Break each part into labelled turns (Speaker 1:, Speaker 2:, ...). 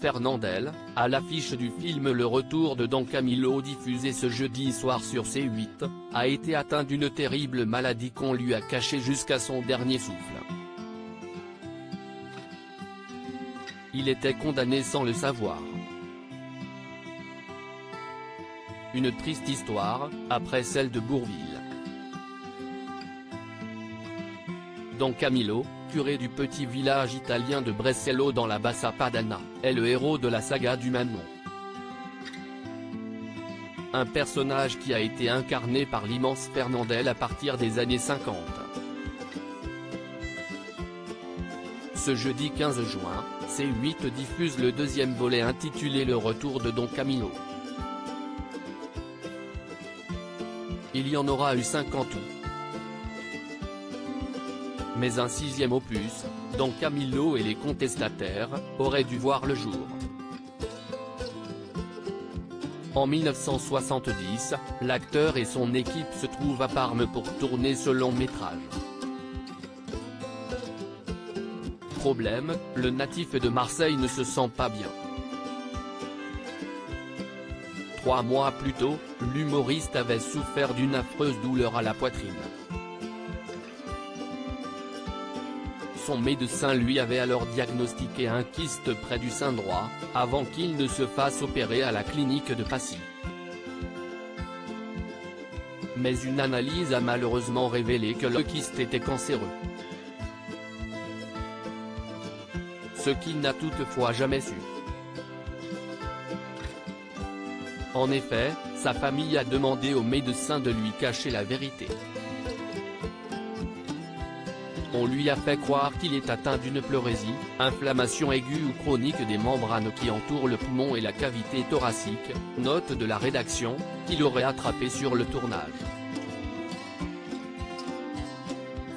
Speaker 1: Fernandel, à l'affiche du film Le Retour de Don Camilo diffusé ce jeudi soir sur C8, a été atteint d'une terrible maladie qu'on lui a cachée jusqu'à son dernier souffle. Il était condamné sans le savoir. Une triste histoire, après celle de Bourvil. Don Camilo, curé du petit village italien de Brescello dans la Bassa Padana, est le héros de la saga du même nom. Un personnage qui a été incarné par l'immense Fernandel à partir des années 50. Ce jeudi 15 juin, C8 diffuse le deuxième volet intitulé Le Retour de Don Camilo. Il y en aura eu 5 en tout. Mais un sixième opus, Don Camilo et les contestataires, aurait dû voir le jour. En 1970, l'acteur et son équipe se trouvent à Parme pour tourner ce long métrage. Problème, le natif de Marseille ne se sent pas bien. 3 mois plus tôt, l'humoriste avait souffert d'une affreuse douleur à la poitrine. Son médecin lui avait alors diagnostiqué un kyste près du sein droit, avant qu'il ne se fasse opérer à la clinique de Passy. Mais une analyse a malheureusement révélé que le kyste était cancéreux. Ce qu'il n'a toutefois jamais su. En effet, sa famille a demandé au médecin de lui cacher la vérité. On lui a fait croire qu'il est atteint d'une pleurésie, inflammation aiguë ou chronique des membranes qui entourent le poumon et la cavité thoracique, note de la rédaction, qu'il aurait attrapé sur le tournage.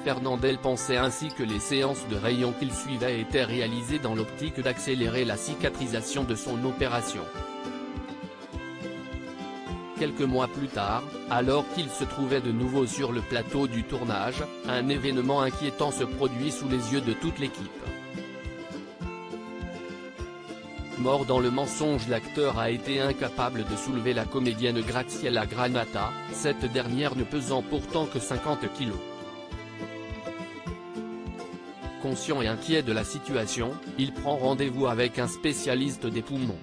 Speaker 1: Fernandel pensait ainsi que les séances de rayons qu'il suivait étaient réalisées dans l'optique d'accélérer la cicatrisation de son opération. Quelques mois plus tard, alors qu'il se trouvait de nouveau sur le plateau du tournage, un événement inquiétant se produit sous les yeux de toute l'équipe. Mort dans le mensonge, l'acteur a été incapable de soulever la comédienne Graziella Granata, cette dernière ne pesant pourtant que 50 kilos. Conscient et inquiet de la situation, il prend rendez-vous avec un spécialiste des poumons.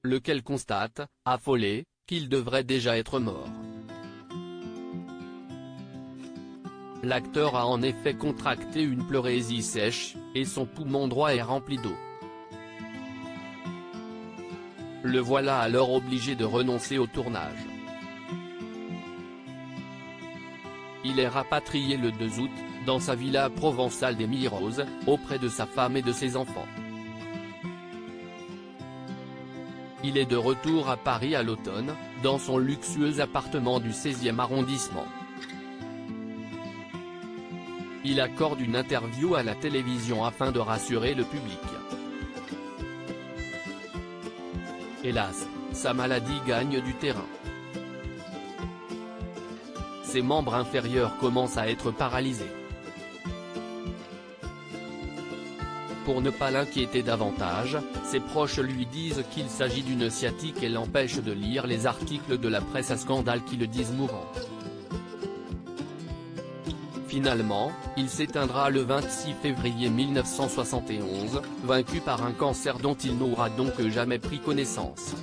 Speaker 1: Lequel constate, affolé, qu'il devrait déjà être mort. L'acteur a en effet contracté une pleurésie sèche, et son poumon droit est rempli d'eau. Le voilà alors obligé de renoncer au tournage. Il est rapatrié le 2 août, dans sa villa provençale des Mille-Roses, auprès de sa femme et de ses enfants. Il est de retour à Paris à l'automne, dans son luxueux appartement du 16e arrondissement. Il accorde une interview à la télévision afin de rassurer le public. Hélas, sa maladie gagne du terrain. Ses membres inférieurs commencent à être paralysés. Pour ne pas l'inquiéter davantage, ses proches lui disent qu'il s'agit d'une sciatique et l'empêchent de lire les articles de la presse à scandale qui le disent mourant. Finalement, il s'éteindra le 26 février 1971, vaincu par un cancer dont il n'aura donc jamais pris connaissance.